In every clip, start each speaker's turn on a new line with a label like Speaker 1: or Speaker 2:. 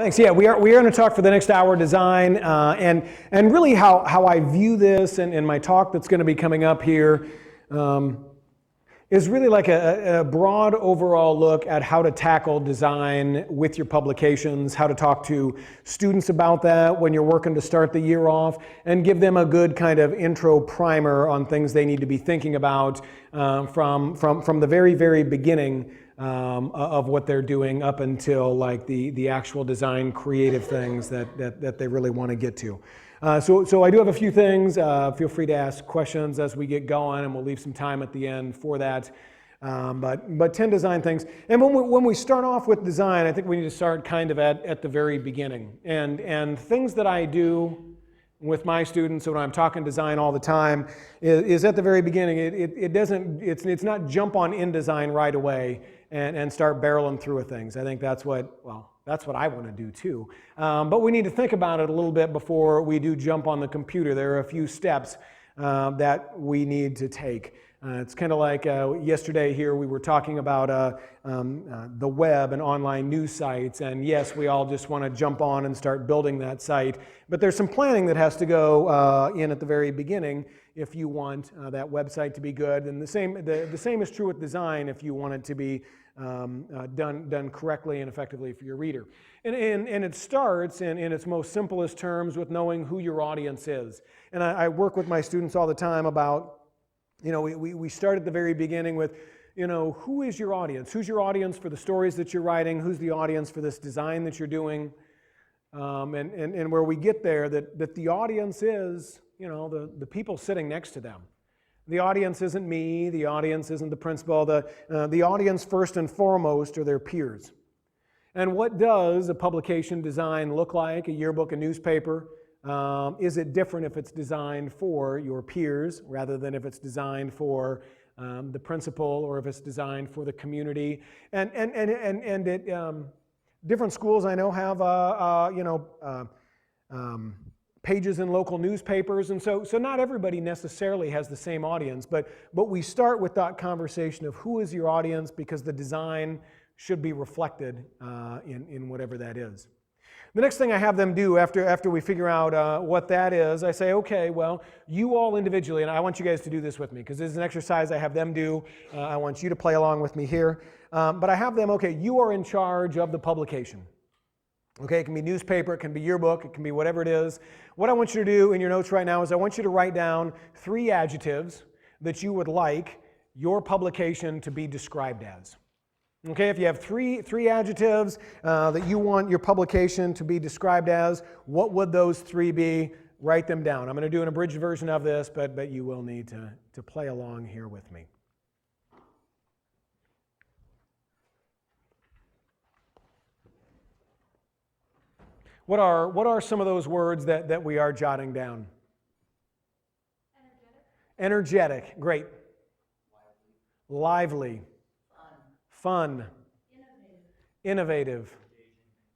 Speaker 1: Thanks. Yeah, we are going to talk for the next hour design and really how I view this and my talk that's going to be coming up here is really like a broad overall look at how to tackle design with your publications, how to talk to students about that when you're working to start the year off, and give them a good kind of intro primer on things they need to be thinking about from the very, very beginning of what they're doing up until like the actual design creative things that they really want to get to. So I do have a few things. Feel free to ask questions as we get going, and we'll leave some time at the end for that. But 10 design things. And when we start off with design, I think we need to start kind of at the very beginning. And things that I do with my students when I'm talking design all the time is at the very beginning. It's not jump on InDesign right away and start barreling through things. I think that's what I want to do too. But we need to think about it a little bit before we do jump on the computer. There are a few steps that we need to take. It's kind of like yesterday here we were talking about the web and online news sites, and yes, we all just want to jump on and start building that site, but there's some planning that has to go in at the very beginning if you want that website to be good, and the same is true with design if you want it to be done correctly and effectively for your reader. And it starts in its most simplest terms with knowing who your audience is. And I work with my students all the time about, we start at the very beginning with, who is your audience? Who's your audience for the stories that you're writing? Who's the audience for this design that you're doing? And where we get there, that the audience is, the people sitting next to them. The audience isn't me, the audience isn't the principal, the audience first and foremost are their peers. And what does a publication design look like, a yearbook, a newspaper? Is it different if it's designed for your peers rather than if it's designed for the principal or if it's designed for the community? And different schools I know have pages in local newspapers, and so not everybody necessarily has the same audience, but we start with that conversation of who is your audience, because the design should be reflected in whatever that is. The next thing I have them do after we figure out what that is, I say, okay, well, you all individually, and I want you guys to do this with me, because this is an exercise I have them do. I want you to play along with me here. But I have them, okay, you are in charge of the publication. Okay, it can be newspaper, it can be yearbook, it can be whatever it is. What I want you to do in your notes right now is I want you to write down 3 adjectives that you would like your publication to be described as. Okay, if you have three adjectives that you want your publication to be described as, what would those 3 be? Write them down. I'm going to do an abridged version of this, but you will need to play along here with me. What are some of those words that we are jotting down? Energetic. Great. Lively. Fun. Innovative.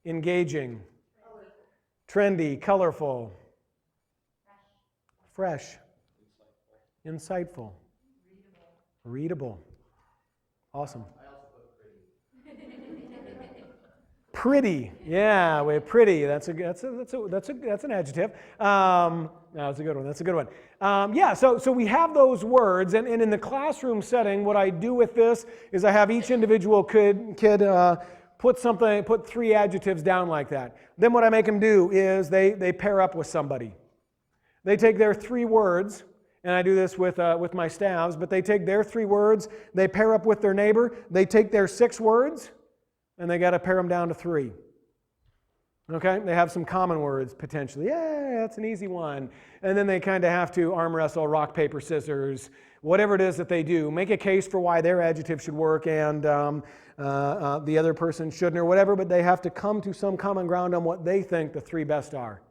Speaker 1: Engaging. Trendy. Colorful. Fresh. Insightful. Readable. Awesome. Pretty, yeah, we're pretty. That's an adjective. No, that's a good one. That's a good one. Yeah, so we have those words, and in the classroom setting, what I do with this is I have each individual kid put 3 adjectives down like that. Then what I make them do is they pair up with somebody. They take their 3 words, and I do this with my staffs, but they take their 3 words, they pair up with their neighbor, they take their 6 words, and they got to pare them down to 3. Okay? They have some common words, potentially. Yeah, that's an easy one. And then they kind of have to arm wrestle, rock, paper, scissors, whatever it is that they do. Make a case for why their adjective should work and the other person shouldn't or whatever, but they have to come to some common ground on what they think the 3 best are.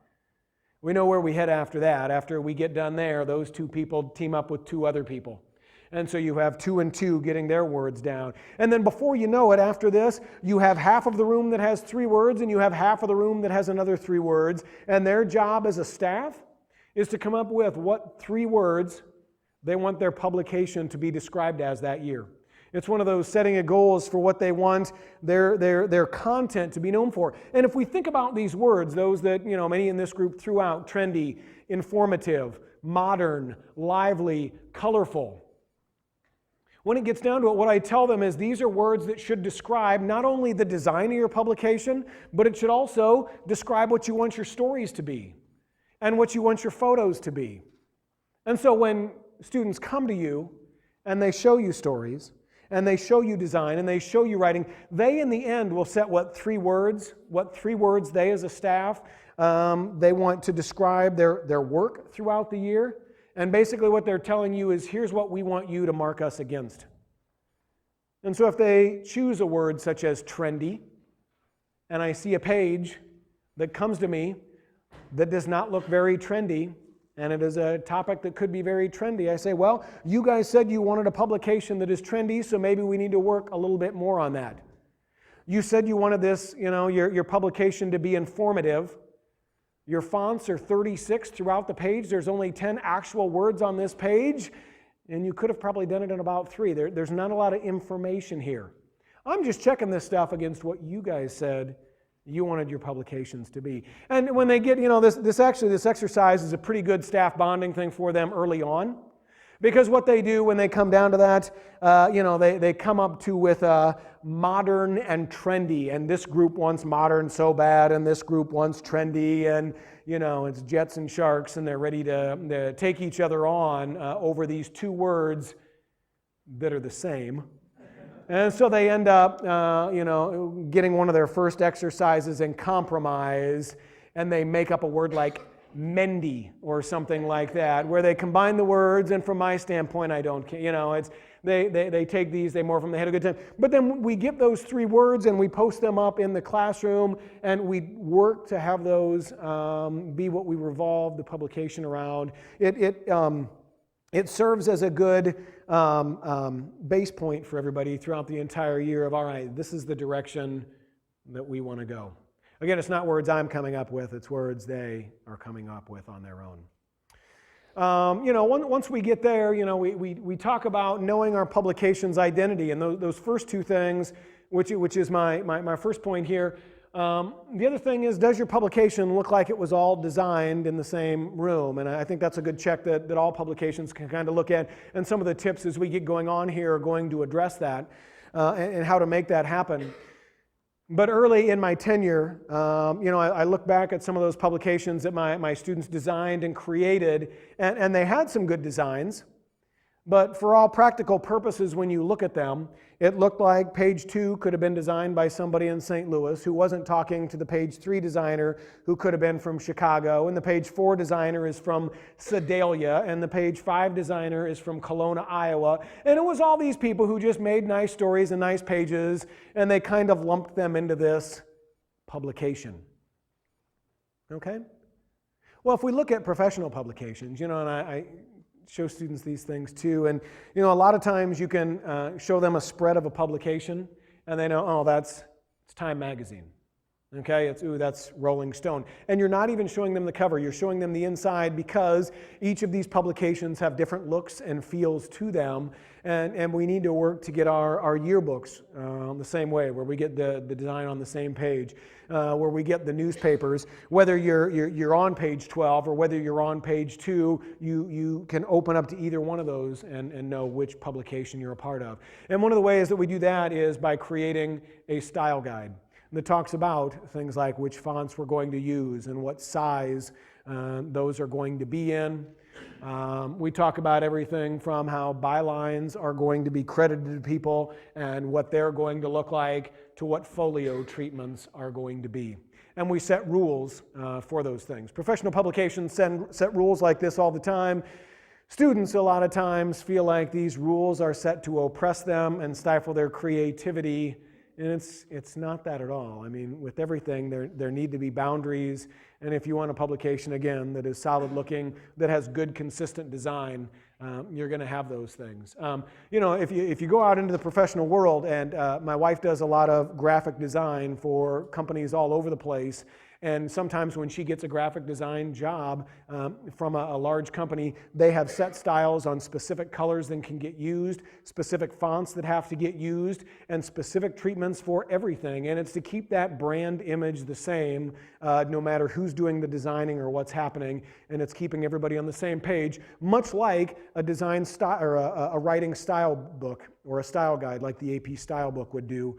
Speaker 1: We know where we head after that. After we get done there, those 2 people team up with 2 other people. And so you have 2 and 2 getting their words down. And then before you know it, after this, you have half of the room that has 3 words, and you have half of the room that has another 3 words. And their job as a staff is to come up with what 3 words they want their publication to be described as that year. It's one of those setting of goals for what they want their content to be known for. And if we think about these words, those that many in this group threw out: trendy, informative, modern, lively, colorful. When it gets down to it, what I tell them is these are words that should describe not only the design of your publication, but it should also describe what you want your stories to be and what you want your photos to be. And so when students come to you and they show you stories, and they show you design, and they show you writing, they in the end will set what three words they as a staff, they want to describe their work throughout the year. And basically what they're telling you is, here's what we want you to mark us against. And so if they choose a word such as trendy, and I see a page that comes to me that does not look very trendy, and it is a topic that could be very trendy, I say, well, you guys said you wanted a publication that is trendy, so maybe we need to work a little bit more on that. You said you wanted this, your publication to be informative. Your fonts are 36 throughout the page. There's only 10 actual words on this page, and you could have probably done it in about 3. There's not a lot of information here. I'm just checking this stuff against what you guys said you wanted your publications to be. And when they get, this exercise is a pretty good staff bonding thing for them early on. Because what they do when they come down to that, they come up with modern and trendy. And this group wants modern so bad, and this group wants trendy. And, it's Jets and Sharks, and they're ready to take each other on over these two words that are the same. And so they end up, getting one of their first exercises in compromise, and they make up a word like Mendy or something like that, where they combine the words, and from my standpoint, I don't care. They take these, they more from the head of good time. But then we get those 3 words, and we post them up in the classroom, and we work to have those be what we revolve the publication around. It serves as a good base point for everybody throughout the entire year of, all right, this is the direction that we want to go. Again, it's not words I'm coming up with, it's words they are coming up with on their own. Once we get there, we talk about knowing our publication's identity, and those first 2 things, which is my first point here. The other thing is, does your publication look like it was all designed in the same room? And I think that's a good check that all publications can kind of look at. And some of the tips as we get going on here are going to address that and how to make that happen. But early in my tenure, I look back at some of those publications that my students designed and created, and they had some good designs. But for all practical purposes, when you look at them, it looked like page 2 could have been designed by somebody in St. Louis who wasn't talking to the page 3 designer who could have been from Chicago, and the page 4 designer is from Sedalia, and the page 5 designer is from Kelowna, Iowa. And it was all these people who just made nice stories and nice pages, and they kind of lumped them into this publication. Okay? Well, if we look at professional publications, and I show students these things too, and a lot of times you can show them a spread of a publication, and they know, oh, it's Time Magazine. Okay, that's Rolling Stone. And you're not even showing them the cover, you're showing them the inside, because each of these publications have different looks and feels to them, and we need to work to get our yearbooks the same way, where we get the design on the same page, where we get the newspapers, whether you're on page 12 or whether you're on page 2, you can open up to either one of those and know which publication you're a part of. And one of the ways that we do that is by creating a style guide that talks about things like which fonts we're going to use and what size those are going to be in. We talk about everything from how bylines are going to be credited to people and what they're going to look like, to what folio treatments are going to be. And we set rules for those things. Professional publications set rules like this all the time. Students a lot of times feel like these rules are set to oppress them and stifle their creativity. And it's not that at all. I mean, with everything, there need to be boundaries. And if you want a publication, again, that is solid looking, that has good, consistent design, you're going to have those things. If you go out into the professional world, and my wife does a lot of graphic design for companies all over the place, And sometimes when she gets a graphic design job from a large company, they have set styles on specific colors that can get used, specific fonts that have to get used, and specific treatments for everything. And it's to keep that brand image the same no matter who's doing the designing or what's happening, and it's keeping everybody on the same page, much like a design style or a writing style book or a style guide like the AP style book would do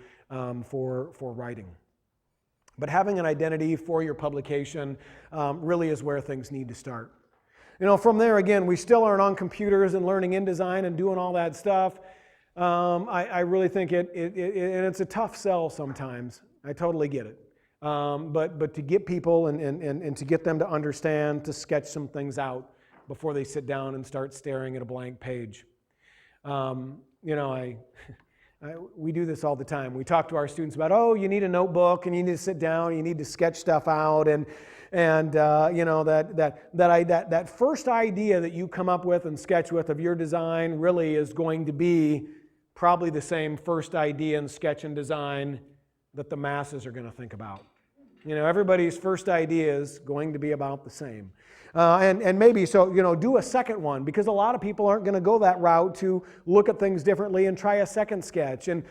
Speaker 1: for writing. But having an identity for your publication really is where things need to start. From there, again, we still aren't on computers and learning InDesign and doing all that stuff. I really think and it's a tough sell sometimes. I totally get it. But to get people and to get them to understand, to sketch some things out before they sit down and start staring at a blank page. We do this all the time. We talk to our students about, oh, you need a notebook and you need to sit down, you need to sketch stuff out, and that first idea that you come up with and sketch with of your design really is going to be probably the same first idea in sketch and design that the masses are going to think about. Everybody's first idea is going to be about the same. And maybe, do a second one, because a lot of people aren't going to go that route to look at things differently and try a second sketch. And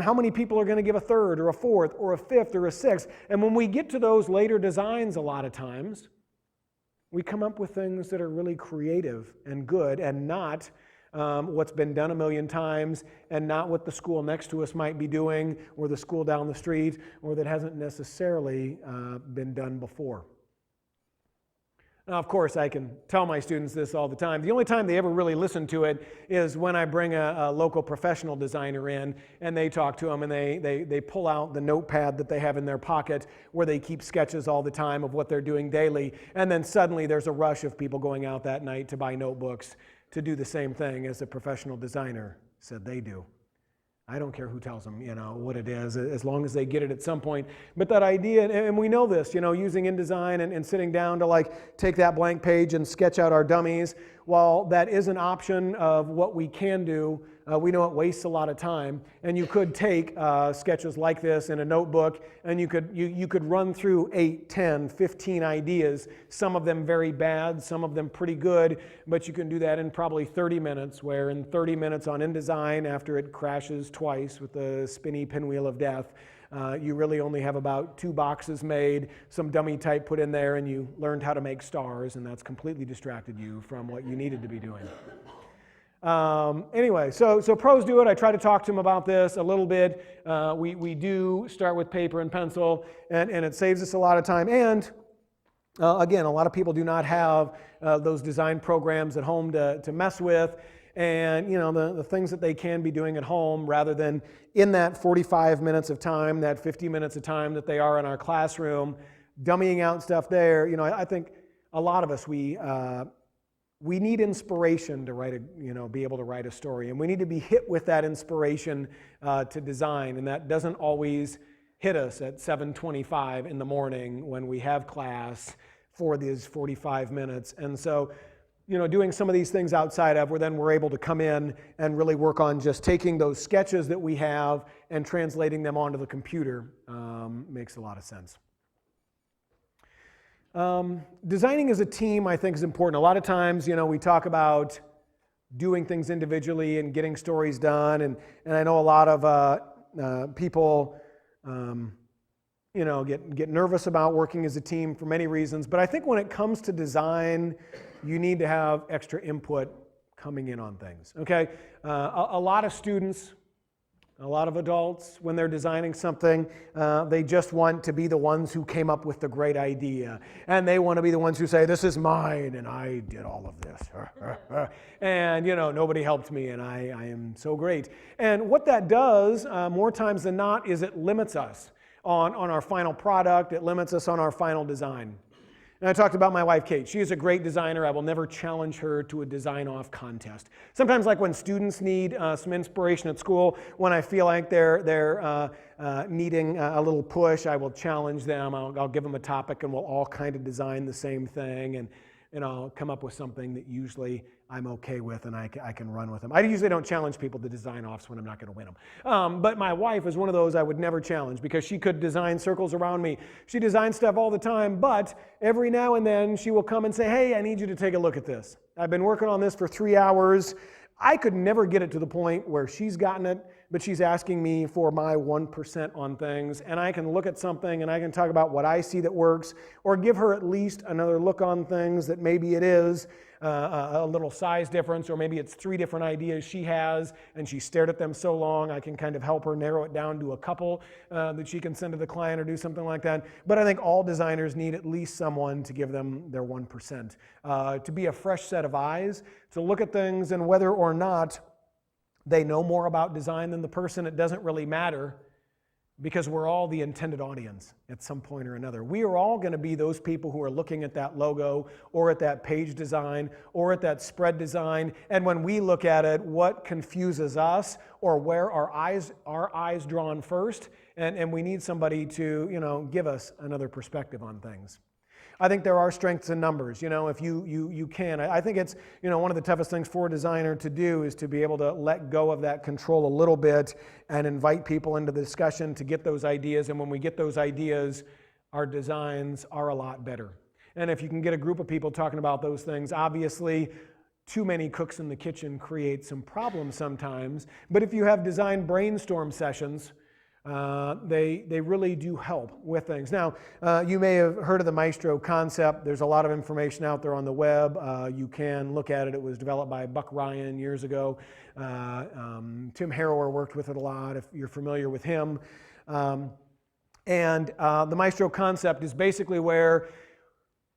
Speaker 1: how many people are going to give a third or a fourth or a fifth or a sixth? And when we get to those later designs, a lot of times, we come up with things that are really creative and good and not what's been done a million times, and not what the school next to us might be doing, or the school down the street, or that hasn't necessarily been done before. Now, of course, I can tell my students this all the time. The only time they ever really listen to it is when I bring a local professional designer in, and they talk to them, and they pull out the notepad that they have in their pocket where they keep sketches all the time of what they're doing daily, and then suddenly there's a rush of people going out that night to buy notebooks to do the same thing as a professional designer said they do. I don't care who tells them, what it is, as long as they get it at some point. But that idea, and we know this, using InDesign and sitting down to take that blank page and sketch out our dummies, while that is an option of what we can do, we know it wastes a lot of time. And you could take sketches like this in a notebook, and you could run through 8, 10, 15 ideas, some of them very bad, some of them pretty good, but you can do that in probably 30 minutes, where in 30 minutes on InDesign, after it crashes twice with the spinny pinwheel of death, you really only have about 2 boxes made, some dummy type put in there, and you learned how to make stars, and that's completely distracted you from what you needed to be doing. Anyway, so pros do it. I try to talk to them about this a little bit. We do start with paper and pencil, and it saves us a lot of time. And again, a lot of people do not have those design programs at home to mess with. And the things that they can be doing at home, rather than in that 45 minutes of time, that 50 minutes of time that they are in our classroom, dummying out stuff there. I think a lot of us, we need inspiration to write be able to write a story, and we need to be hit with that inspiration to design, and that doesn't always hit us at 7:25 in the morning when we have class for these 45 minutes. And so doing some of these things outside of, where then we're able to come in and really work on just taking those sketches that we have and translating them onto the computer makes a lot of sense. Designing as a team, I think, is important. A lot of times, we talk about doing things individually and getting stories done, and I know a lot of people get nervous about working as a team for many reasons, but I think when it comes to design, you need to have extra input coming in on things, okay? A lot of students, a lot of adults, when they're designing something, they just want to be the ones who came up with the great idea, and they want to be the ones who say, this is mine, and I did all of this, and nobody helped me, and I am so great. And what that does, more times than not, is it limits us on our final product. It limits us on our final design. And I talked about my wife, Kate. She is a great designer. I will never challenge her to a design-off contest. Sometimes, like when students need some inspiration at school, when I feel like they're needing a little push, I will challenge them. I'll give them a topic, and we'll all kind of design the same thing. And and I'll come up with something that usually I'm okay with and I can run with them. I usually don't challenge people to design offs when I'm not going to win them. But my wife is one of those I would never challenge because she could design circles around me. She designs stuff all the time, but every now and then she will come and say, hey, I need you to take a look at this. I've been working on this for 3 hours. I could never get it to the point where she's gotten it, but she's asking me for my 1% on things, and I can look at something and I can talk about what I see that works, or give her at least another look on things that maybe it is a little size difference, or maybe it's 3 different ideas she has, and she stared at them so long, I can kind of help her narrow it down to a couple that she can send to the client or do something like that. But I think all designers need at least someone to give them their 1%, to be a fresh set of eyes, to look at things, and whether or not they know more about design than the person, it doesn't really matter, because we're all the intended audience at some point or another. We are all going to be those people who are looking at that logo or at that page design or at that spread design, and when we look at it, what confuses us or where our eyes drawn first, and we need somebody to give us another perspective on things. I think there are strengths in numbers. If you can. I think it's one of the toughest things for a designer to do is to be able to let go of that control a little bit and invite people into the discussion to get those ideas. And when we get those ideas, our designs are a lot better. And if you can get a group of people talking about those things, obviously too many cooks in the kitchen create some problems sometimes. But if you have design brainstorm sessions, they really do help with things. Now, you may have heard of the Maestro Concept. There's a lot of information out there on the web. You can look at it. It was developed by Buck Ryan years ago. Tim Harrower worked with it a lot, if you're familiar with him. And the Maestro Concept is basically where,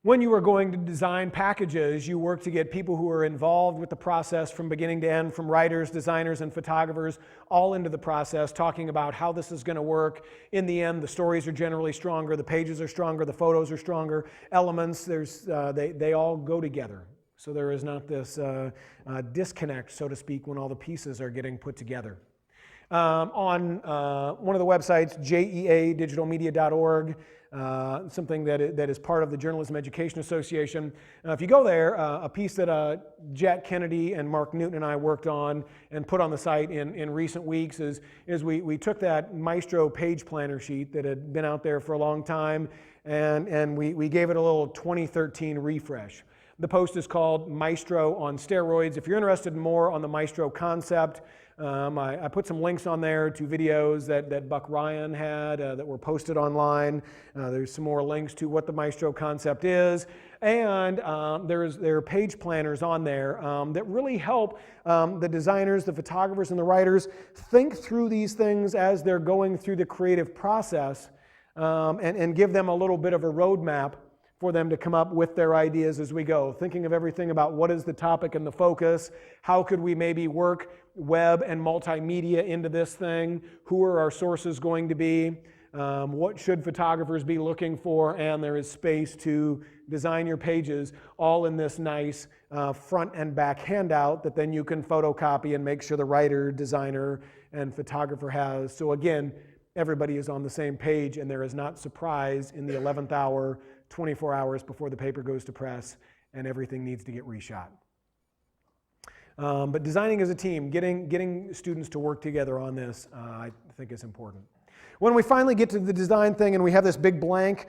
Speaker 1: when you are going to design packages, you work to get people who are involved with the process from beginning to end, from writers, designers, and photographers, all into the process, talking about how this is going to work. In the end, the stories are generally stronger, the pages are stronger, the photos are stronger, elements, they all go together. So there is not this disconnect, so to speak, when all the pieces are getting put together. On one of the websites, jeadigitalmedia.org, something that is part of the Journalism Education Association. If you go there, a piece that Jack Kennedy and Mark Newton and I worked on and put on the site in recent weeks is we took that Maestro page planner sheet that had been out there for a long time, and we gave it a little 2013 refresh. The post is called Maestro on Steroids. If you're interested in more on the Maestro concept, I put some links on there to videos that Buck Ryan had that were posted online. There's some more links to what the Maestro concept is. And there are page planners on there that really help the designers, the photographers, and the writers think through these things as they're going through the creative process, and give them a little bit of a roadmap for them to come up with their ideas as we go, thinking of everything about what is the topic and the focus, how could we maybe work web and multimedia into this thing, who are our sources going to be, what should photographers be looking for, and there is space to design your pages all in this nice front and back handout that then you can photocopy and make sure the writer, designer, and photographer has. So again, everybody is on the same page and there is not surprise in the 11th hour, 24 hours before the paper goes to press, and everything needs to get reshot. But designing as a team, getting students to work together on this, I think is important. When we finally get to the design thing and we have this big blank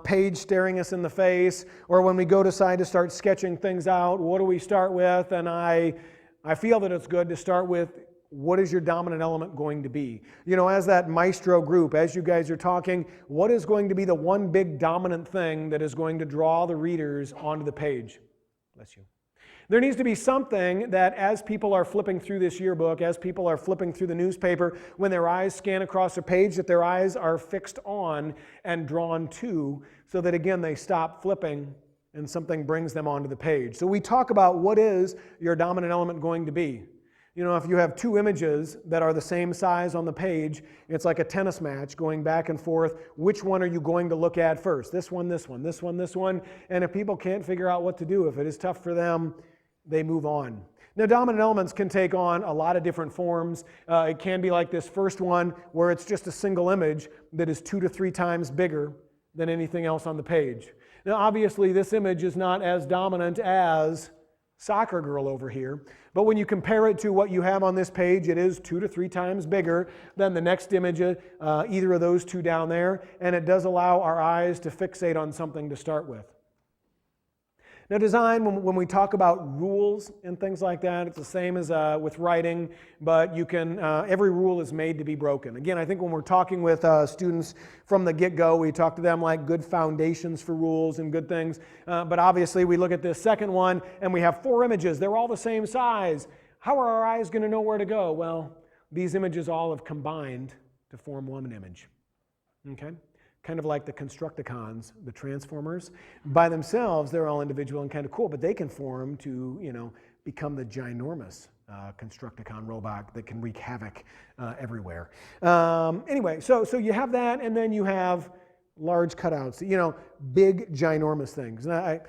Speaker 1: page staring us in the face, or when we go decide to start sketching things out, what do we start with? And I feel that it's good to start with, what is your dominant element going to be? As that Maestro group, as you guys are talking, what is going to be the one big dominant thing that is going to draw the readers onto the page? Bless you. There needs to be something that as people are flipping through this yearbook, as people are flipping through the newspaper, when their eyes scan across a page, that their eyes are fixed on and drawn to, so that again they stop flipping and something brings them onto the page. So we talk about, what is your dominant element going to be? If you have 2 images that are the same size on the page, it's like a tennis match going back and forth. Which one are you going to look at first? This one, this one, this one, this one. And if people can't figure out what to do, if it is tough for them, they move on. Now, dominant elements can take on a lot of different forms. It can be like this first one, where it's just a single image that is 2 to 3 times bigger than anything else on the page. Now, obviously, this image is not as dominant as soccer girl over here, but when you compare it to what you have on this page, it is 2 to 3 times bigger than the next image, either of those two down there, and it does allow our eyes to fixate on something to start with. Now, design, when we talk about rules and things like that, it's the same as with writing, but you can, every rule is made to be broken. Again, I think when we're talking with students from the get-go, we talk to them like good foundations for rules and good things, but obviously we look at this second one and we have 4 images. They're all the same size. How are our eyes going to know where to go? Well, these images all have combined to form one image. Okay? Kind of like the Constructicons, the Transformers. By themselves, they're all individual and kind of cool, but they can form to, become the ginormous Constructicon robot that can wreak havoc everywhere. Anyway, so you have that, and then you have large cutouts, big, ginormous things. Now,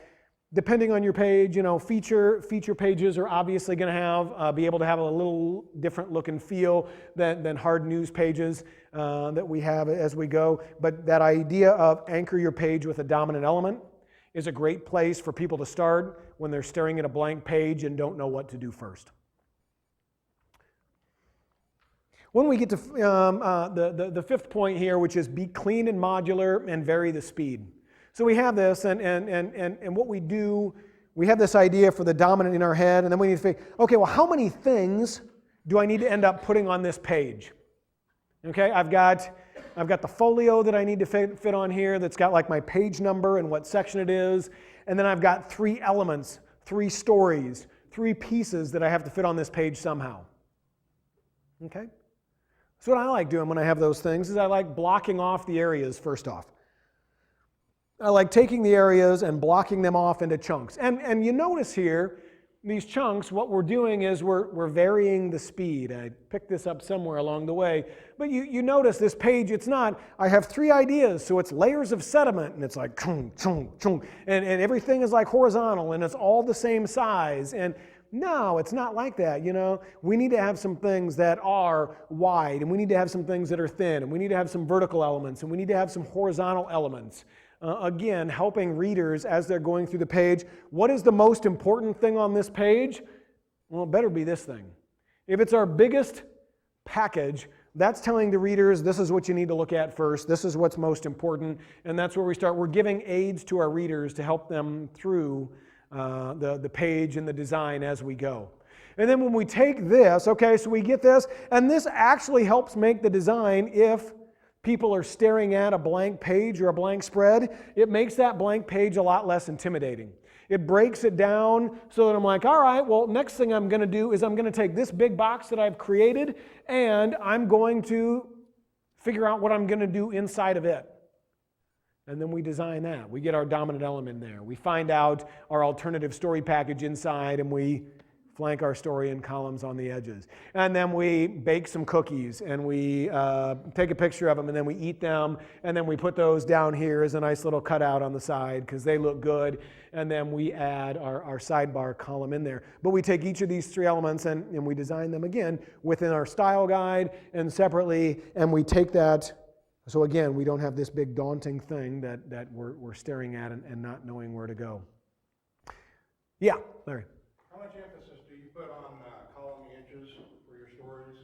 Speaker 1: depending on your page, feature pages are obviously going to be able to have a little different look and feel than hard news pages that we have as we go. But that idea of anchor your page with a dominant element is a great place for people to start when they're staring at a blank page and don't know what to do first. When we get to the 5th point here, which is be clean and modular and vary the speed. So we have this, and what we do, we have this idea for the dominant in our head, and then we need to think, okay, well, how many things do I need to end up putting on this page? Okay, I've got the folio that I need to fit on here that's got like my page number and what section it is, and then I've got 3 elements, 3 stories, 3 pieces that I have to fit on this page somehow. Okay? So what I like doing when I have those things is I like blocking off the areas first off. I like taking the areas and blocking them off into chunks. And you notice here, these chunks, what we're doing is we're varying the speed. I picked this up somewhere along the way. But you notice this page, it's not, I have 3 ideas, so it's layers of sediment, and it's like chung, chung, chung, and everything is like horizontal, and it's all the same size. And no, it's not like that, We need to have some things that are wide, and we need to have some things that are thin, and we need to have some vertical elements, and we need to have some horizontal elements. Again, helping readers as they're going through the page. What is the most important thing on this page? Well, it better be this thing. If it's our biggest package, that's telling the readers this is what you need to look at first. This is what's most important. And that's where we start. We're giving aids to our readers to help them through the page and the design as we go. And then when we take this, okay, so we get this, and this actually helps make the design if people are staring at a blank page or a blank spread, it makes that blank page a lot less intimidating. It breaks it down so that I'm like, all right, well, next thing I'm going to do is I'm going to take this big box that I've created and I'm going to figure out what I'm going to do inside of it. And then we design that. We get our dominant element in there. We find out our alternative story package inside, and we flank our story in columns on the edges. And then we bake some cookies, and we take a picture of them, and then we eat them, and then we put those down here as a nice little cutout on the side because they look good, and then we add our sidebar column in there. But we take each of these 3 elements and we design them again within our style guide and separately, and we take that. So again, we don't have this big daunting thing that we're staring at and not knowing where to go. Yeah, Larry.
Speaker 2: How much emphasis do you put on column inches for your stories?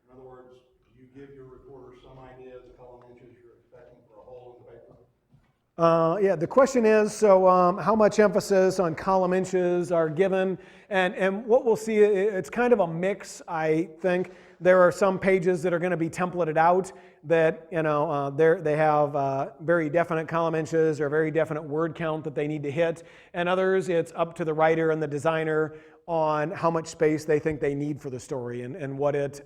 Speaker 2: In other words, do you give your reporter some idea of the column inches you're expecting for a whole in the paper?
Speaker 1: Yeah, the question is, so how much emphasis on column inches are given? And what we'll see, it's kind of a mix, I think. There are some pages that are going to be templated out that, they have very definite column inches or very definite word count that they need to hit. And others, it's up to the writer and the designer on how much space they think they need for the story and what it,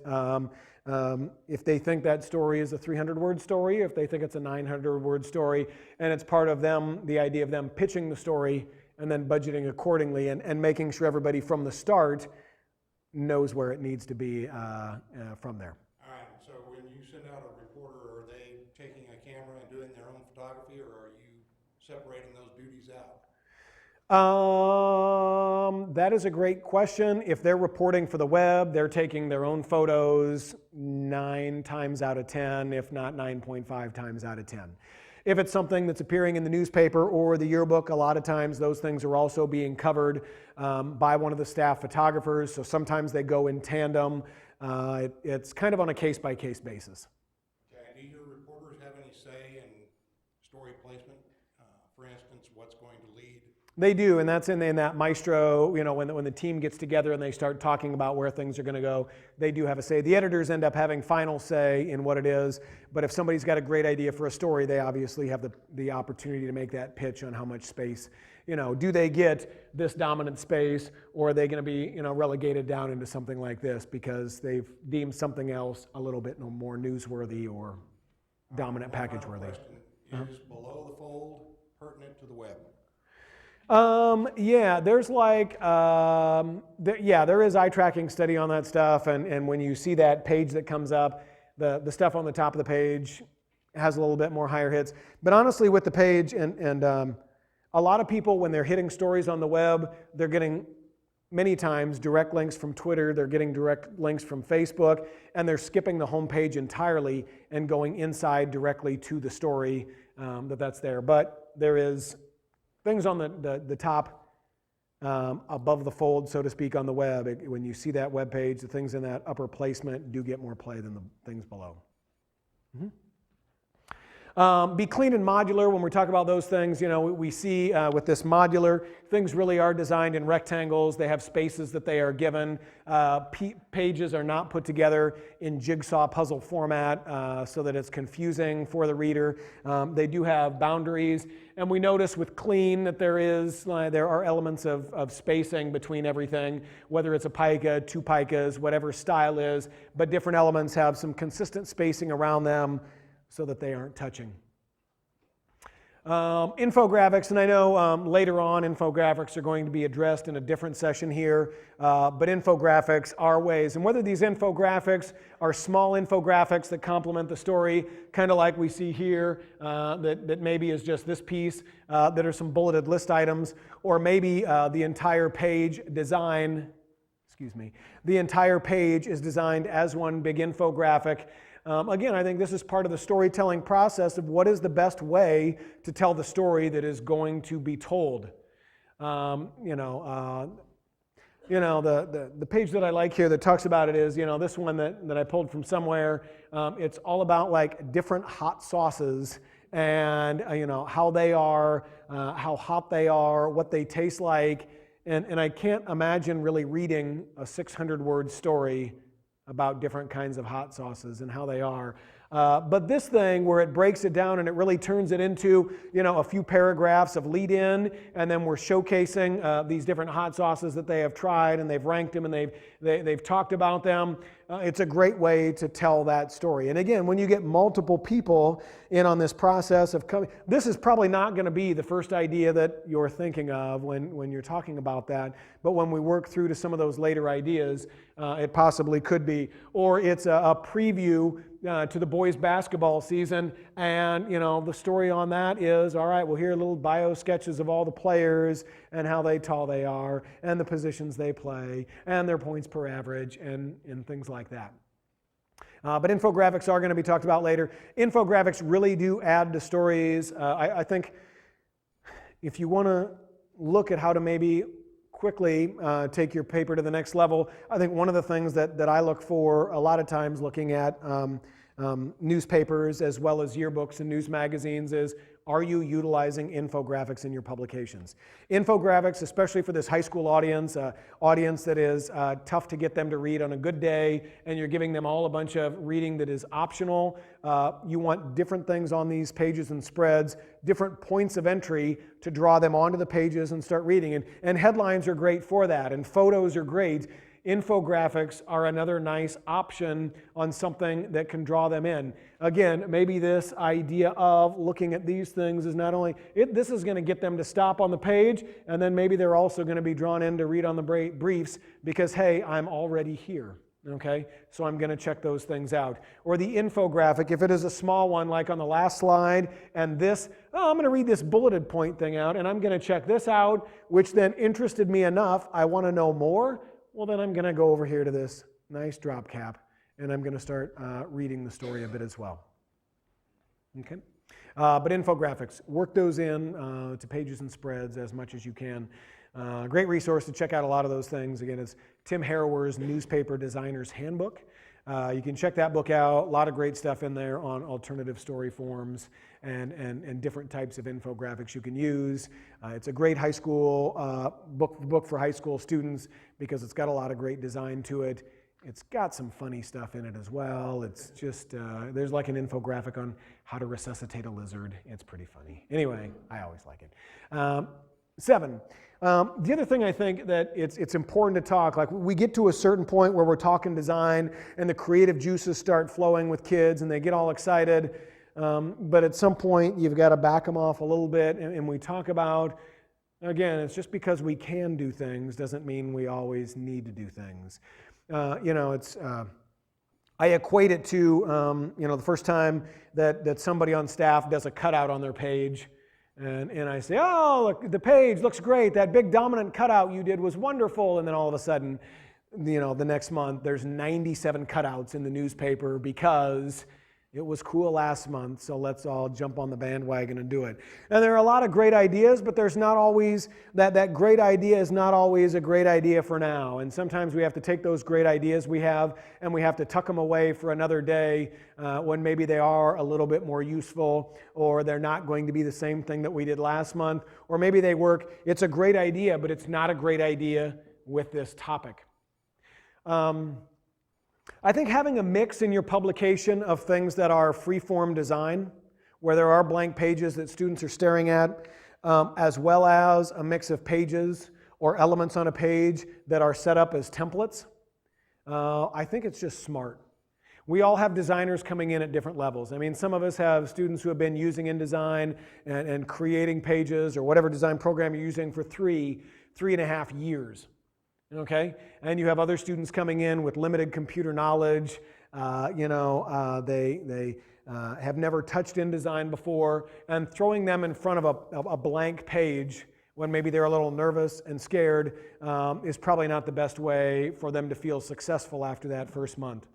Speaker 1: if they think that story is a 300-word story, if they think it's a 900-word story, and it's part of them, the idea of them pitching the story and then budgeting accordingly and making sure everybody from the start knows where it needs to be from there.
Speaker 2: All right, so when you send out a reporter, are they taking a camera and doing their own photography, or are you separating those duties out?
Speaker 1: That is a great question. If they're reporting for the web, they're taking their own photos 9 times out of 10, if not 9.5 times out of 10. If it's something that's appearing in the newspaper or the yearbook, a lot of times those things are also being covered by one of the staff photographers, so sometimes they go in tandem. It's kind of on a case-by-case basis.
Speaker 2: Okay, do your reporters have any say in story placement? For instance, what's going to lead?
Speaker 1: They do, and that's in that Maestro, when the team gets together and they start talking about where things are going to go, they do have a say. The editors end up having final say in what it is, but if somebody's got a great idea for a story, they obviously have the opportunity to make that pitch on how much space. Do they get this dominant space, or are they going to be, relegated down into something like this because they've deemed something else a little bit more newsworthy or dominant package worthy?
Speaker 2: Is below the fold pertinent to the web?
Speaker 1: Yeah, there's there is eye tracking study on that stuff, and when you see that page that comes up, the stuff on the top of the page has a little bit more higher hits. But honestly, with the page and a lot of people, when they're hitting stories on the web, they're getting many times direct links from Twitter, they're getting direct links from Facebook, and they're skipping the home page entirely and going inside directly to the story that's there. But there is things on the top above the fold, so to speak, on the web. When you see that web page, the things in that upper placement do get more play than the things below. Mm-hmm. Be clean and modular. When we talk about those things, we see with this modular, things really are designed in rectangles. They have spaces that they are given. Pages are not put together in jigsaw puzzle format so that it's confusing for the reader. They do have boundaries. And we notice with clean that there are elements of spacing between everything, whether it's a pica, two picas, whatever style is, but different elements have some consistent spacing around them so that they aren't touching. Infographics, and I know later on infographics are going to be addressed in a different session here, but infographics are ways, and whether these infographics are small infographics that complement the story, kind of like we see here, that maybe is just this piece, that are some bulleted list items, or maybe the entire page the entire page is designed as one big infographic. Again, I think this is part of the storytelling process of what is the best way to tell the story that is going to be told. The page that I like here that talks about it is, this one that I pulled from somewhere. It's all about like different hot sauces and, how they are, how hot they are, what they taste like. And I can't imagine really reading a 600-word story about different kinds of hot sauces and how they are. But this thing where it breaks it down and it really turns it into, a few paragraphs of lead in, and then we're showcasing these different hot sauces that they have tried, and they've ranked them, and they've talked about them. It's a great way to tell that story. And again, when you get multiple people in on this process of coming, this is probably not going to be the first idea that you're thinking of when you're talking about that. But when we work through to some of those later ideas, it possibly could be. Or it's a preview to the boys' basketball season, and the story on that is, all right, well, here are little bio sketches of all the players and how tall they are, and the positions they play, and their points per average, and things like that. But infographics are going to be talked about later. Infographics really do add to stories. I think if you want to look at how to maybe quickly take your paper to the next level, I think one of the things that I look for a lot of times looking at newspapers as well as yearbooks and news magazines is, are you utilizing infographics in your publications? Infographics, especially for this high school audience, audience that is tough to get them to read on a good day, and you're giving them all a bunch of reading that is optional. You want different things on these pages and spreads, different points of entry to draw them onto the pages and start reading. And headlines are great for that, and photos are great. Infographics are another nice option on something that can draw them in. Again, maybe this idea of looking at these things is not only, this is going to get them to stop on the page, and then maybe they're also going to be drawn in to read on the briefs because, hey, I'm already here. Okay, so I'm going to check those things out. Or the infographic, if it is a small one like on the last slide, and this, I'm going to read this bulleted point thing out, and I'm going to check this out, which then interested me enough, I want to know more. Well, then I'm going to go over here to this nice drop cap, and I'm going to start reading the story a bit as well. Okay. But infographics, work those in to pages and spreads as much as you can. Great resource to check out a lot of those things. Again, it's Tim Harrower's Newspaper Designer's Handbook. You can check that book out. A lot of great stuff in there on alternative story forms and different types of infographics you can use. It's a great high school book for high school students because it's got a lot of great design to it. It's got some funny stuff in it as well. It's just, there's like an infographic on how to resuscitate a lizard. It's pretty funny. Anyway, I always like it. 7. The other thing I think that it's important to talk, like we get to a certain point where we're talking design and the creative juices start flowing with kids and they get all excited, but at some point you've got to back them off a little bit and we talk about, again, it's just because we can do things doesn't mean we always need to do things. I equate it to, the first time that somebody on staff does a cutout on their page. And I say, oh, look, the page looks great. That big dominant cutout you did was wonderful. And then all of a sudden, the next month, there's 97 cutouts in the newspaper because it was cool last month, so let's all jump on the bandwagon and do it. And there are a lot of great ideas, but there's not always, that great idea is not always a great idea for now. And sometimes we have to take those great ideas we have and we have to tuck them away for another day when maybe they are a little bit more useful or they're not going to be the same thing that we did last month. Or maybe they work, it's a great idea, but it's not a great idea with this topic. I think having a mix in your publication of things that are free-form design, where there are blank pages that students are staring at, as well as a mix of pages or elements on a page that are set up as templates, I think it's just smart. We all have designers coming in at different levels. I mean, some of us have students who have been using InDesign and creating pages or whatever design program you're using for 3.5 years. Okay, and you have other students coming in with limited computer knowledge. They have never touched InDesign before, and throwing them in front of a blank page when maybe they're a little nervous and scared is probably not the best way for them to feel successful after that first month.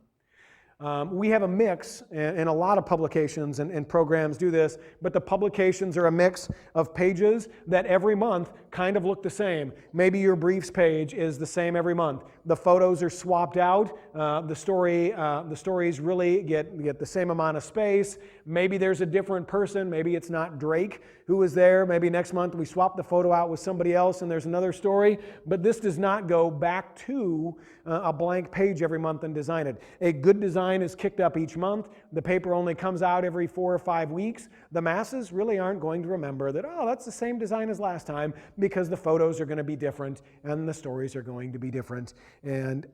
Speaker 1: We have a mix, and a lot of publications and programs do this, but the publications are a mix of pages that every month kind of look the same. Maybe your briefs page is the same every month. The photos are swapped out. The stories really get the same amount of space. Maybe there's a different person. Maybe it's not Drake who was there. Maybe next month we swap the photo out with somebody else and there's another story. But this does not go back to a blank page every month and design it. A good design is kicked up each month. The paper only comes out every 4 or 5 weeks. The masses really aren't going to remember that, oh, that's the same design as last time, because the photos are going to be different and the stories are going to be different. And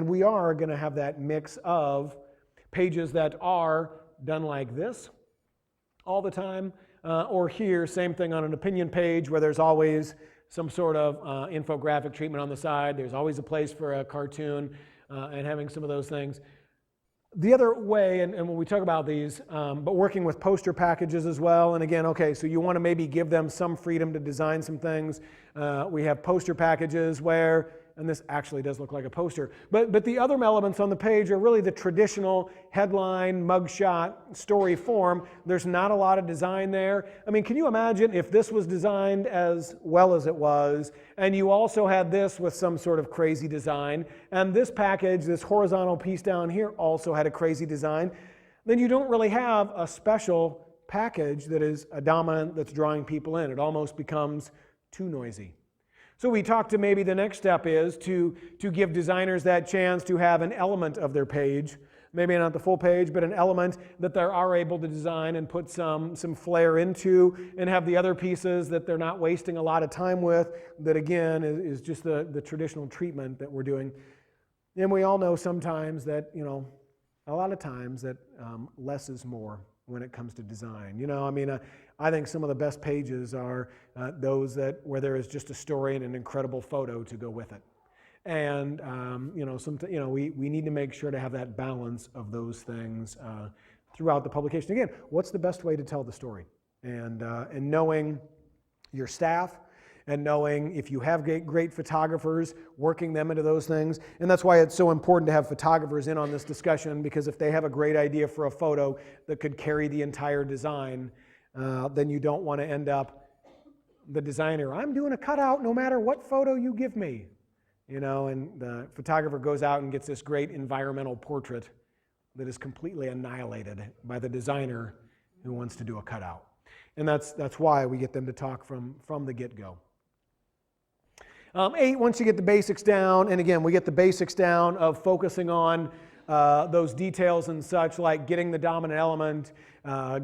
Speaker 1: we are going to have that mix of pages that are done like this all the time, or here, same thing on an opinion page where there's always some sort of infographic treatment on the side. There's always a place for a cartoon and having some of those things. The other way, and when we talk about these, but working with poster packages as well, and again, okay, so you want to maybe give them some freedom to design some things. We have poster packages where, and this actually does look like a poster, but the other elements on the page are really the traditional headline, mugshot, story form. There's not a lot of design there. I mean, can you imagine if this was designed as well as it was, and you also had this with some sort of crazy design, and this package, this horizontal piece down here also had a crazy design, then you don't really have a special package that is a dominant that's drawing people in. It almost becomes too noisy. So we talked to maybe the next step is to give designers that chance to have an element of their page, maybe not the full page, but an element that they are able to design and put some flair into, and have the other pieces that they're not wasting a lot of time with, that again is just the traditional treatment that we're doing. And we all know sometimes that, a lot of times that less is more when it comes to design. I think some of the best pages are those where there is just a story and an incredible photo to go with it. And we need to make sure to have that balance of those things throughout the publication. Again, what's the best way to tell the story? And knowing your staff, and knowing if you have great photographers, working them into those things. And that's why it's so important to have photographers in on this discussion, because if they have a great idea for a photo that could carry the entire design, then you don't want to end up the designer, I'm doing a cutout no matter what photo you give me. You know, and the photographer goes out and gets this great environmental portrait that is completely annihilated by the designer who wants to do a cutout. And that's why we get them to talk from the get-go. 8, once you get the basics down, and again, we get the basics down of focusing on those details and such, like getting the dominant element,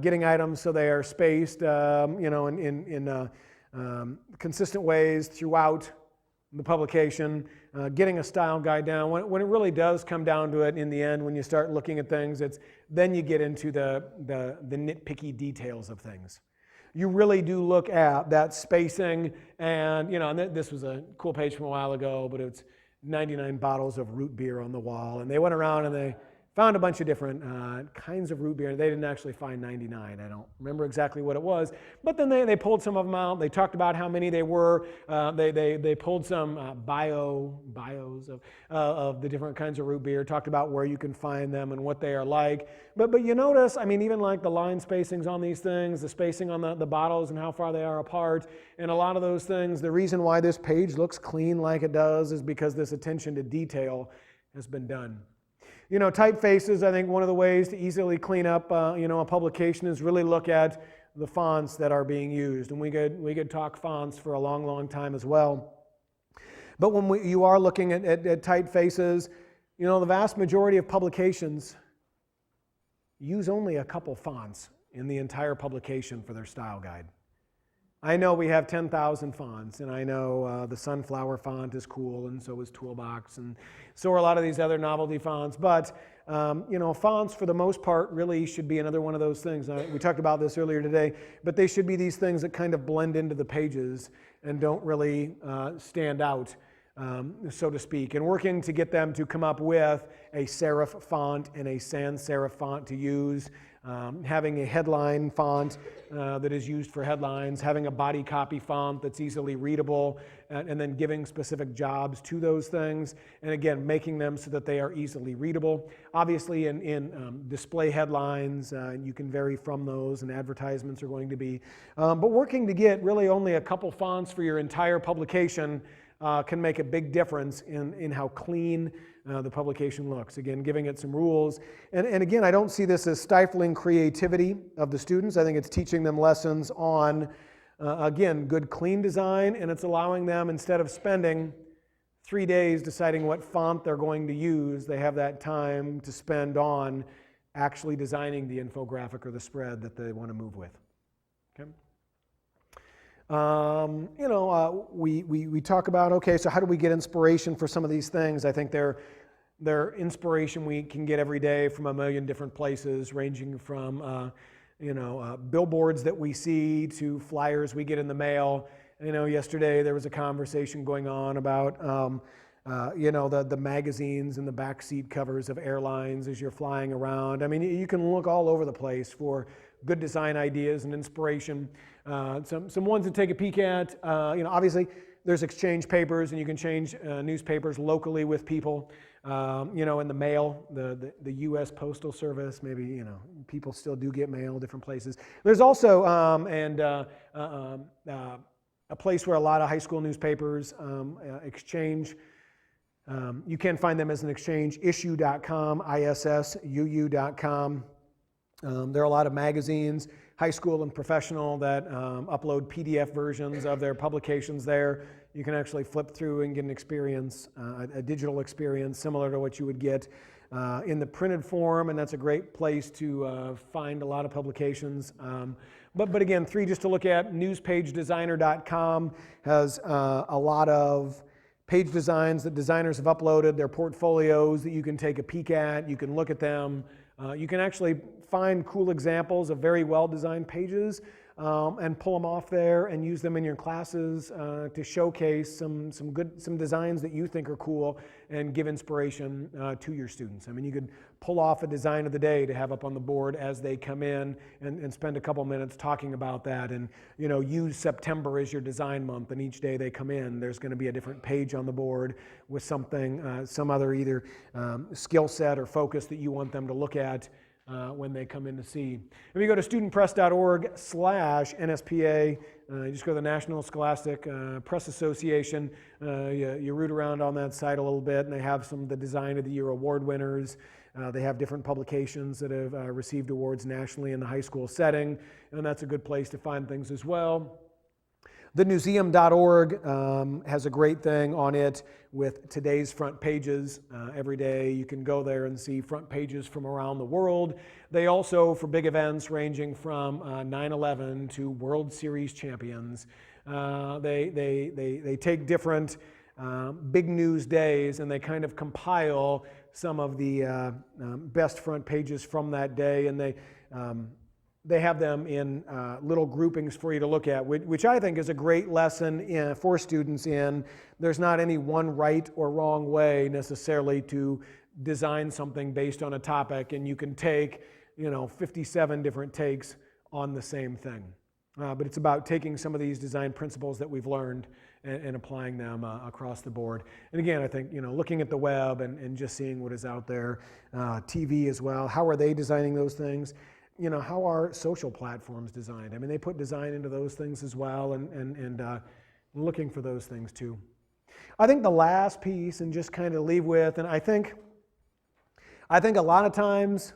Speaker 1: getting items so they are spaced, you know, in consistent ways throughout the publication, getting a style guide down. When it really does come down to it in the end, when you start looking at things, then you get into the nitpicky details of things. You really do look at that spacing, and you know, and this was a cool page from a while ago, but it's 99 bottles of root beer on the wall, and they went around and they found a bunch of different kinds of root beer. They didn't actually find 99. I don't remember exactly what it was. But then they pulled some of them out. They talked about how many they were. They pulled some bios of the different kinds of root beer, talked about where you can find them and what they are like. But you notice, I mean, even like the line spacings on these things, the spacing on the bottles and how far they are apart, and a lot of those things, the reason why this page looks clean like it does is because this attention to detail has been done. You know, typefaces, I think one of the ways to easily clean up, you know, a publication is really look at the fonts that are being used. And we could talk fonts for a long, long time as well. But when you are looking at typefaces, you know, the vast majority of publications use only a couple fonts in the entire publication for their style guide. I know we have 10,000 fonts, and I know the Sunflower font is cool, and so is Toolbox, and so are a lot of these other novelty fonts. But you know, fonts for the most part really should be another one of those things. We talked about this earlier today, but they should be these things that kind of blend into the pages and don't really stand out, so to speak. And working to get them to come up with a serif font and a sans serif font to use. Having a headline font that is used for headlines, having a body copy font that's easily readable, and then giving specific jobs to those things, and again, making them so that they are easily readable. Obviously, in display headlines, you can vary from those, and advertisements are going to be. But working to get really only a couple fonts for your entire publication can make a big difference in how clean the publication looks. Again, giving it some rules. And again, I don't see this as stifling creativity of the students. I think it's teaching them lessons on, again, good clean design, and it's allowing them, instead of spending 3 days deciding what font they're going to use, they have that time to spend on actually designing the infographic or the spread that they want to move with. Okay? You know, we talk about, okay, so how do we get inspiration for some of these things? I think they're inspiration we can get every day from a million different places, ranging from, you know, billboards that we see to flyers we get in the mail. You know, yesterday there was a conversation going on about, you know, the magazines and the backseat covers of airlines as you're flying around. I mean, you can look all over the place for good design ideas and inspiration. Some ones to take a peek at. You know, obviously there's exchange papers, and you can change newspapers locally with people. You know, in the mail, the U.S. Postal Service, maybe, you know, people still do get mail different places. There's also a place where a lot of high school newspapers exchange. You can find them as an exchange, issuu.com, issuu.com. There are a lot of magazines, high school and professional, that upload PDF versions of their publications there. You can actually flip through and get an experience, a digital experience similar to what you would get in the printed form, and that's a great place to find a lot of publications. But again, 3 just to look at, newspagedesigner.com has a lot of page designs that designers have uploaded, their portfolios that you can take a peek at, you can look at them. You can actually find cool examples of very well-designed pages and pull them off there and use them in your classes to showcase some designs that you think are cool and give inspiration to your students. I mean, you could pull off a design of the day to have up on the board as they come in and spend a couple minutes talking about that, and you know, use September as your design month, and each day they come in, there's going to be a different page on the board with something, some other either skill set or focus that you want them to look at when they come in to see. If you go to studentpress.org/NSPA, you just go to the National Scholastic Press Association, you root around on that site a little bit, and they have some of the Design of the Year award winners. They have different publications that have received awards nationally in the high school setting, and that's a good place to find things as well. TheNewseum.org has a great thing on it with today's front pages. Every day you can go there and see front pages from around the world. They also, for big events ranging from 9/11 to World Series champions, they take different big news days and they kind of compile some of the best front pages from that day, and they have them in little groupings for you to look at, which I think is a great lesson for students in there's not any one right or wrong way necessarily to design something based on a topic, and you can take 57 different takes on the same thing. But it's about taking some of these design principles that we've learned and applying them across the board. And again, I think looking at the web and just seeing what is out there, TV as well, how are they designing those things? How are social platforms designed? I mean, they put design into those things as well, and looking for those things too. I think the last piece, and just kind of leave with, and I think a lot of times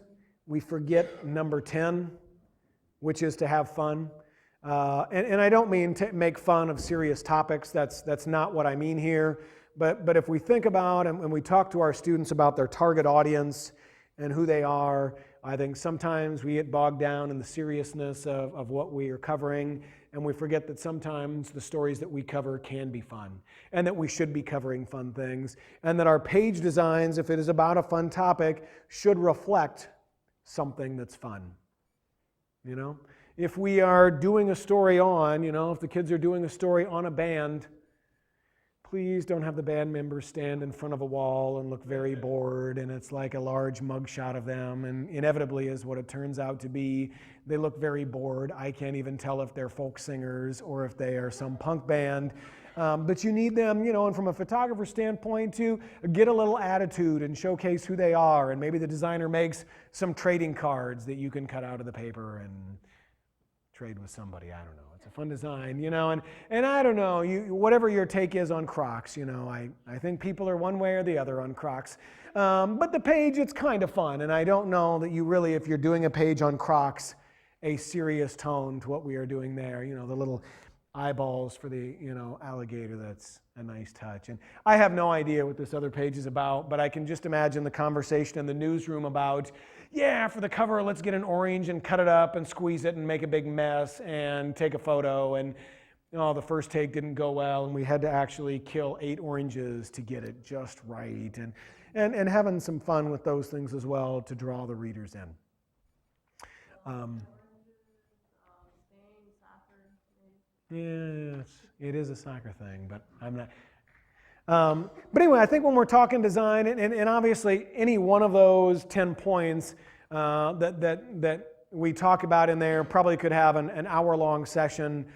Speaker 1: we forget number 10, which is to have fun. And I don't mean to make fun of serious topics. That's not what I mean here. But if we think about and we talk to our students about their target audience and who they are, I think sometimes we get bogged down in the seriousness of what we are covering, and we forget that sometimes the stories that we cover can be fun, and that we should be covering fun things, and that our page designs, if it is about a fun topic, should reflect something that's fun. If we are doing a story on, if the kids are doing a story on a band, please don't have the band members stand in front of a wall and look very bored, and it's like a large mugshot of them, and inevitably is what it turns out to be. They look very bored. I can't even tell if they're folk singers or if they are some punk band. But you need them, and from a photographer standpoint to get a little attitude and showcase who they are, and maybe the designer makes some trading cards that you can cut out of the paper and trade with somebody. I don't know. It's a fun design, and I don't know, whatever your take is on Crocs, I think people are one way or the other on Crocs. But the page, it's kind of fun, and I don't know that you really, if you're doing a page on Crocs, a serious tone to what we are doing there, the little eyeballs for the, alligator, that's a nice touch. And I have no idea what this other page is about, but I can just imagine the conversation in the newsroom about, for the cover, let's get an orange and cut it up and squeeze it and make a big mess and take a photo. And the first take didn't go well, and we had to actually kill 8 oranges to get it just right. And having some fun with those things as well to draw the readers in. Yes, it is a soccer thing, but I'm not. But anyway, I think when we're talking design, and obviously any one of those 10 points that we talk about in there probably could have an hour-long session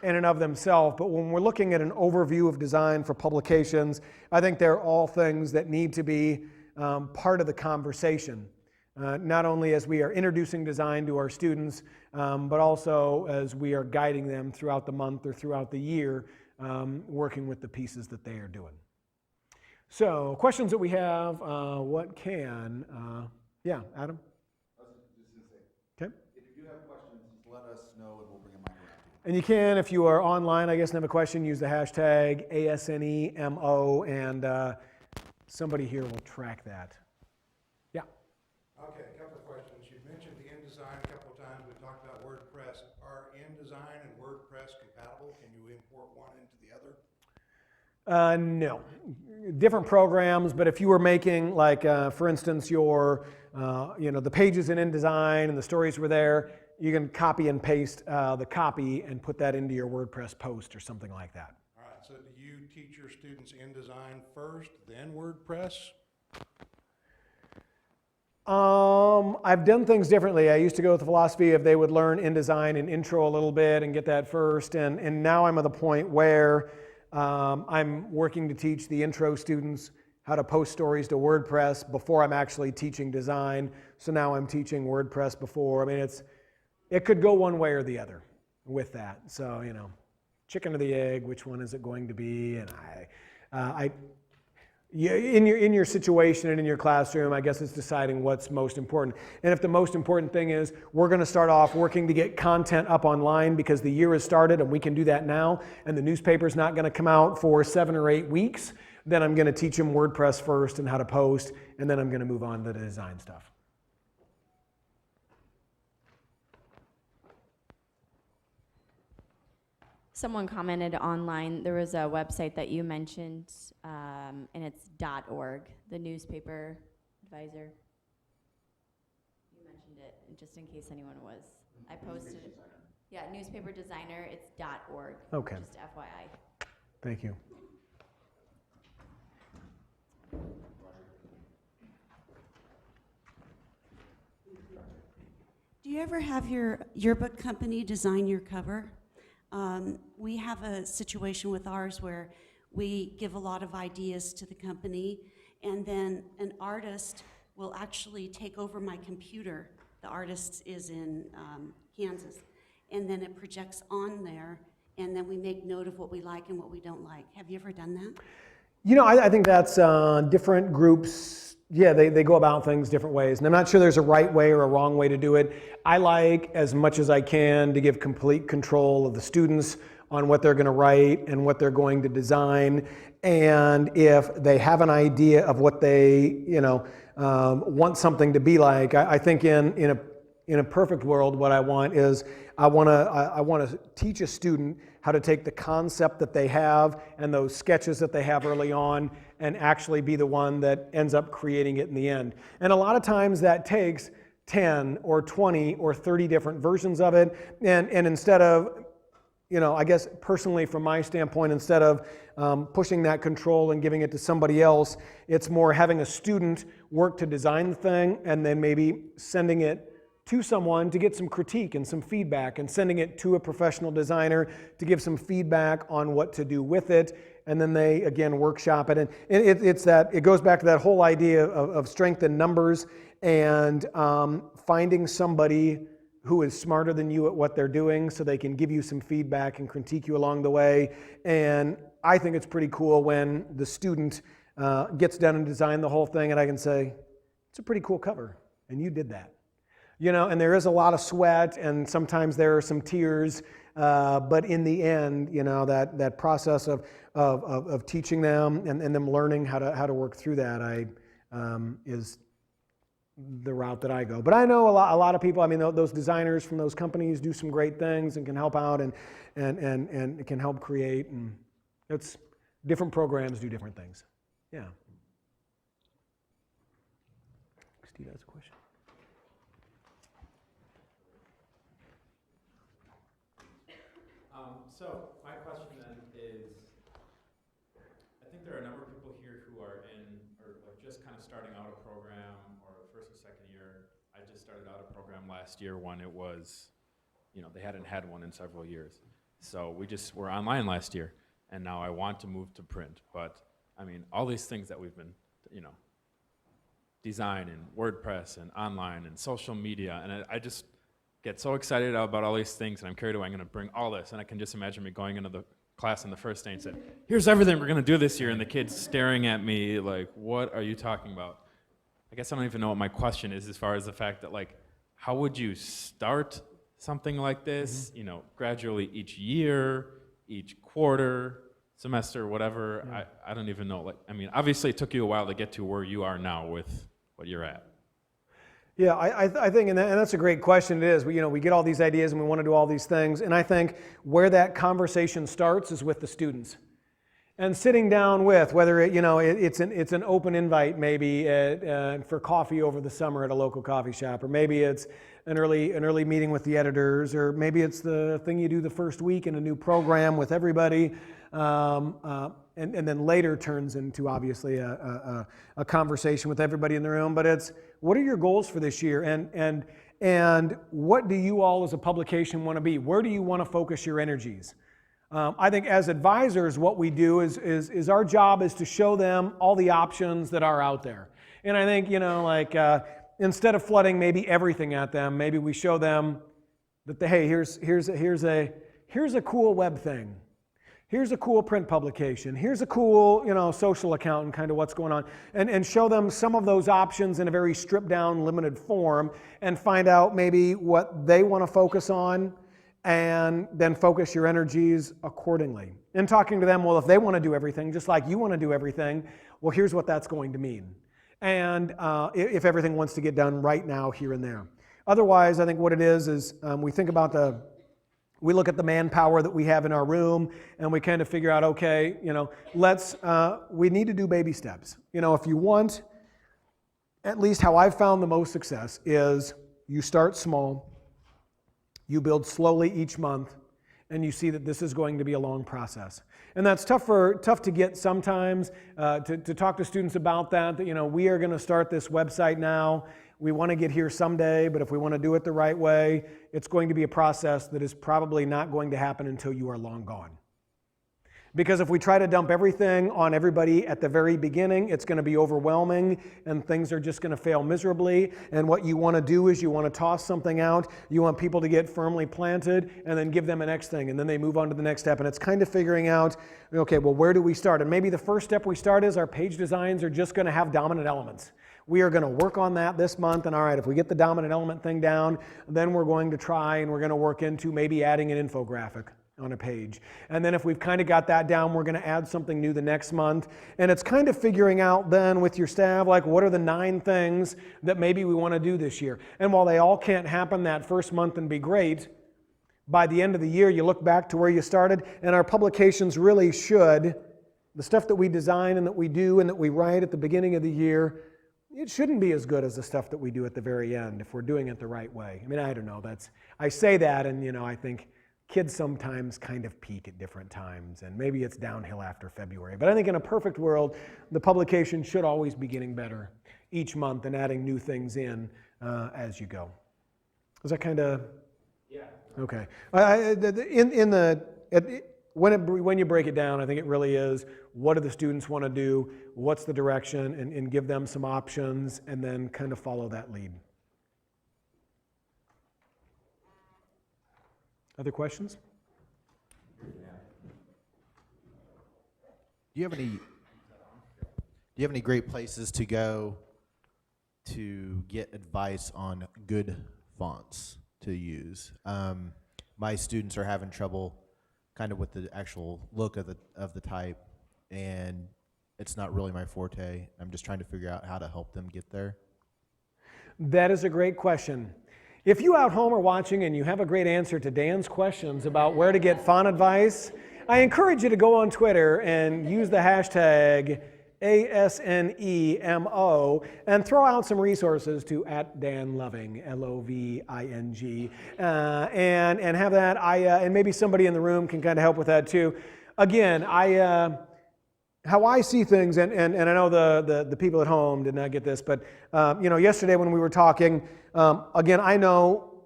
Speaker 1: in and of themselves. But when we're looking at an overview of design for publications, I think they're all things that need to be part of the conversation. Not only as we are introducing design to our students, but also as we are guiding them throughout the month or throughout the year, working with the pieces that they are doing. So, questions that we have, what can, Adam?
Speaker 3: I was just going to say,
Speaker 1: Okay.
Speaker 3: if you do have questions, just let us know and we'll bring a mic around to you.
Speaker 1: And you can, if you are online, I guess, and have a question, use the hashtag ASNEMO, and somebody here will track that. Yeah.
Speaker 2: Okay, a couple of questions. You mentioned the InDesign a couple of times. We talked about WordPress. Are InDesign and WordPress compatible? Can you import one into the other?
Speaker 1: No. Different programs, but if you were making, like, for instance, your, the pages in InDesign and the stories were there, you can copy and paste the copy and put that into your WordPress post or something like that.
Speaker 2: All right, so do you teach your students InDesign first, then WordPress?
Speaker 1: I've done things differently. I used to go with the philosophy of they would learn InDesign and intro a little bit and get that first, and now I'm at the point where I'm working to teach the intro students how to post stories to WordPress before I'm actually teaching design, so now I'm teaching WordPress before. I mean, it could go one way or the other with that. So, you know, chicken or the egg, which one is it going to be? And in your situation and in your classroom, I guess it's deciding what's most important. And if the most important thing is we're going to start off working to get content up online because the year has started and we can do that now, and the newspaper's not going to come out for 7 or 8 weeks, then I'm going to teach them WordPress first and how to post, and then I'm going to move on to the design stuff.
Speaker 4: Someone commented online, there was a website that you mentioned, and it's .org, the newspaper advisor. You mentioned it, just in case anyone was. I posted it. Yeah, newspaper designer, it's .org.
Speaker 1: Okay.
Speaker 4: Just FYI.
Speaker 1: Thank you.
Speaker 5: Do you ever have your yearbook company design your cover? We have a situation with ours where we give a lot of ideas to the company, and then an artist will actually take over my computer. The artist is in Kansas, and then it projects on there, and then we make note of what we like and what we don't like. Have you ever done that?
Speaker 1: You know, I think that's different groups. Yeah, they go about things different ways. And I'm not sure there's a right way or a wrong way to do it. I like, as much as I can, to give complete control of the students on what they're going to write and what they're going to design. And if they have an idea of what they, want something to be like, I think in a perfect world, what I want is I want to teach a student how to take the concept that they have and those sketches that they have early on and actually be the one that ends up creating it in the end. And a lot of times that takes 10 or 20 or 30 different versions of it. And instead of, I guess personally from my standpoint, instead of pushing that control and giving it to somebody else, it's more having a student work to design the thing and then maybe sending it to someone to get some critique and some feedback, and sending it to a professional designer to give some feedback on what to do with it, and then they again workshop it. And it goes back to that whole idea of strength in numbers and finding somebody who is smarter than you at what they're doing so they can give you some feedback and critique you along the way. And I think it's pretty cool when the student gets done and designed the whole thing and I can say, it's a pretty cool cover and you did that. And there is a lot of sweat and sometimes there are some tears, but in the end, that process of teaching them and them learning how to work through that is the route that I go. But I know a lot of people, I mean, those designers from those companies do some great things and can help out and can help create, and it's different programs do different things. Yeah. Steve has a question.
Speaker 6: So my question then is, I think there are a number of people here who are in, or like just kind of starting out a program, or first or second year. I just started out a program last year when it was, they hadn't had one in several years. So we just were online last year, and now I want to move to print. But I mean, all these things that we've been, design and WordPress and online and social media, and I just get so excited about all these things, and I'm carried away. I'm going to bring all this, and I can just imagine me going into the class on the first day and said, here's everything we're going to do this year, and the kids staring at me like, what are you talking about? I guess I don't even know what my question is as far as the fact that, like, how would you start something like this, gradually each year, each quarter, semester, whatever? Yeah. I don't even know. Obviously it took you a while to get to where you are now with what you're at.
Speaker 1: Yeah, I think, and that's a great question. It is. We get all these ideas and we want to do all these things, and I think where that conversation starts is with the students, and sitting down with whether it's an open invite maybe for coffee over the summer at a local coffee shop, or maybe it's an early meeting with the editors, or maybe it's the thing you do the first week in a new program with everybody. And then later turns into obviously a conversation with everybody in the room. But it's, what are your goals for this year? And what do you all as a publication want to be? Where do you want to focus your energies? I think as advisors, what we do is our job is to show them all the options that are out there. And I think, instead of flooding maybe everything at them, maybe we show them that, hey, here's a cool web thing. Here's a cool print publication. Here's a cool, social account and kind of what's going on. And show them some of those options in a very stripped down, limited form and find out maybe what they want to focus on and then focus your energies accordingly. And talking to them, well, if they want to do everything, just like you want to do everything, well, here's what that's going to mean. And if everything wants to get done right now, here and there. Otherwise, I think what it is we think about we look at the manpower that we have in our room and we kind of figure out, okay, we need to do baby steps. If you want, at least how I've found the most success is you start small, you build slowly each month, and you see that this is going to be a long process. And that's tough to get sometimes, to talk to students about that we are going to start this website now. We want to get here someday, but if we want to do it the right way, it's going to be a process that is probably not going to happen until you are long gone. Because if we try to dump everything on everybody at the very beginning, it's going to be overwhelming and things are just going to fail miserably. And what you want to do is you want to toss something out. You want people to get firmly planted and then give them a next thing. And then they move on to the next step. And it's kind of figuring out, okay, well, where do we start? And maybe the first step we start is our page designs are just going to have dominant elements. We are going to work on that this month, and all right, if we get the dominant element thing down, then we're going to try and we're going to work into maybe adding an infographic on a page. And then if we've kind of got that down, we're going to add something new the next month. And it's kind of figuring out then with your staff, like what are the 9 things that maybe we want to do this year. And while they all can't happen that first month and be great, by the end of the year, you look back to where you started, and our publications really should, the stuff that we design and that we do and that we write at the beginning of the year, it shouldn't be as good as the stuff that we do at the very end if we're doing it the right way. I mean, I don't know. I say that, and I think kids sometimes kind of peak at different times, and maybe it's downhill after February. But I think in a perfect world, the publication should always be getting better each month and adding new things in as you go. Is that kind of? Yeah. Okay. When you break it down, I think it really is, what do the students want to do, what's the direction, and give them some options, and then kind of follow that lead. Other questions?
Speaker 3: Do you have any great places to go to get advice on good fonts to use? My students are having trouble kind of with the actual look of the type, and it's not really my forte. I'm just trying to figure out how to help them get there.
Speaker 1: That is a great question. If you out home are watching and you have a great answer to Dan's questions about where to get font advice, I encourage you to go on Twitter and use the hashtag ASNEMO and throw out some resources to @DanLoving, LOVING, and have that. And maybe somebody in the room can kind of help with that too. Again, how I see things, and I know the people at home did not get this, but yesterday when we were talking, again, I know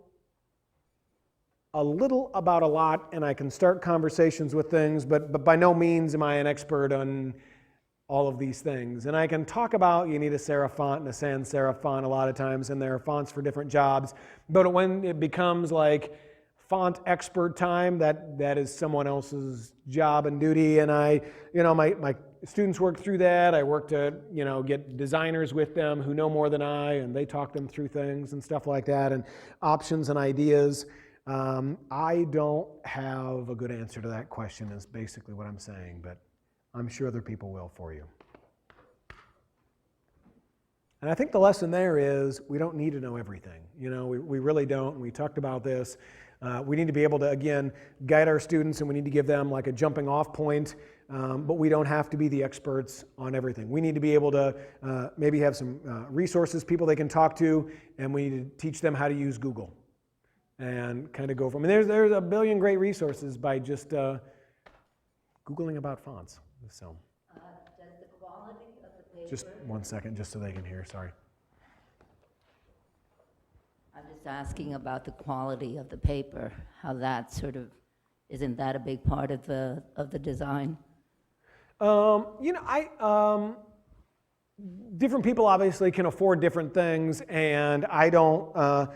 Speaker 1: a little about a lot, and I can start conversations with things, but by no means am I an expert on all of these things. And I can talk about you need a serif font and a sans serif font a lot of times, and there are fonts for different jobs. But when it becomes like font expert time, that is someone else's job and duty. And my students work through that. I work to get designers with them who know more than I, and they talk them through things and stuff like that, and options and ideas. I don't have a good answer to that question is basically what I'm saying, but I'm sure other people will for you. And I think the lesson there is we don't need to know everything. We really don't. We talked about this. We need to be able to, again, guide our students, and we need to give them like a jumping off point, but we don't have to be the experts on everything. We need to be able to maybe have some resources, people they can talk to, and we need to teach them how to use Google and kind of go from, and there's a billion great resources by just Googling about fonts. So,
Speaker 7: Does the quality of the paper?
Speaker 1: just 1 second, just so they can hear, sorry.
Speaker 7: I'm just asking about the quality of the paper, how that isn't that a big part of the design?
Speaker 1: different people obviously can afford different things, and I don't,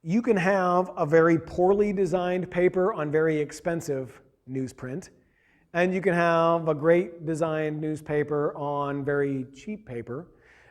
Speaker 1: you can have a very poorly designed paper on very expensive newsprint, and you can have a great designed newspaper on very cheap paper.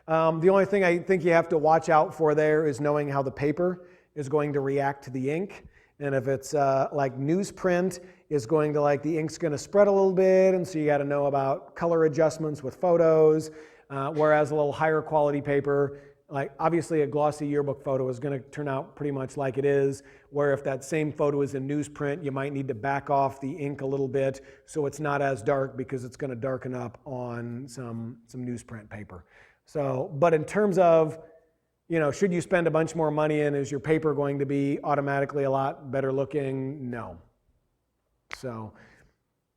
Speaker 1: The only thing I think you have to watch out for there is knowing how the paper is going to react to the ink. And if it's like newsprint is going to the ink's going to spread a little bit, and so you got to know about color adjustments with photos. Whereas a little higher quality paper, like obviously a glossy yearbook photo is going to turn out pretty much like it is, where if that same photo is in newsprint, you might need to back off the ink a little bit so it's not as dark, because it's going to darken up on some newsprint paper. So, but in terms of, should you spend a bunch more money, and is your paper going to be automatically a lot better looking? No. So,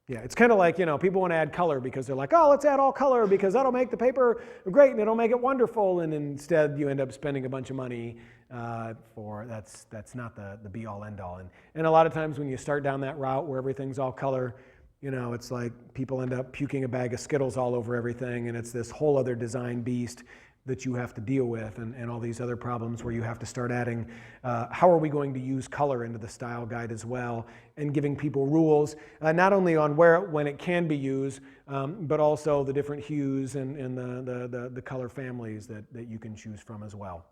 Speaker 1: yeah, it's kind of like, people want to add color because they're like, oh, let's add all color because that'll make the paper great and it'll make it wonderful. And instead you end up spending a bunch of money that's not the be all end all. And a lot of times when you start down that route where everything's all color, it's like people end up puking a bag of Skittles all over everything, and it's this whole other design beast that you have to deal with, and all these other problems where you have to start adding, how are we going to use color into the style guide as well, and giving people rules, not only on when it can be used, but also the different hues and the color families that you can choose from as well.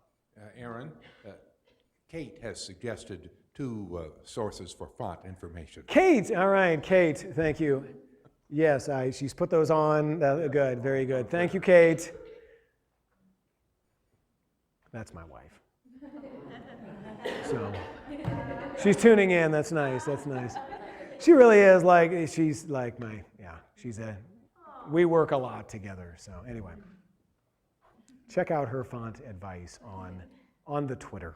Speaker 8: Aaron, Kate has suggested two sources for font information.
Speaker 1: Kate, all right, Kate, thank you. Yes, she's put those on, good, very good. Thank you, Kate. That's my wife. So she's tuning in. That's nice. That's nice. She really is she's like we work a lot together. So anyway, check out her font advice on the Twitter.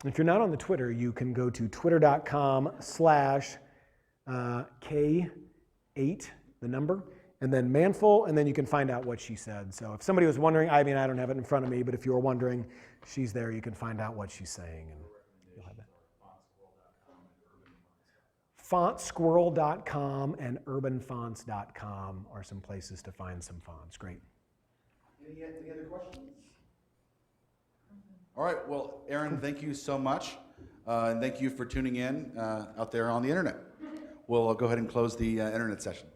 Speaker 1: If you're not on the Twitter, you can go to twitter.com/K8, the number, and then Manfull, and then you can find out what she said. So if somebody was wondering, I don't have it in front of me, but if you were wondering, she's there. You can find out what she's saying, and you'll have that. Fontsquirrel.com and urbanfonts.com are some places to find some fonts. Great.
Speaker 9: Any other questions? All right. Well, Aaron, thank you so much, and thank you for tuning in out there on the internet. We'll go ahead and close the internet session.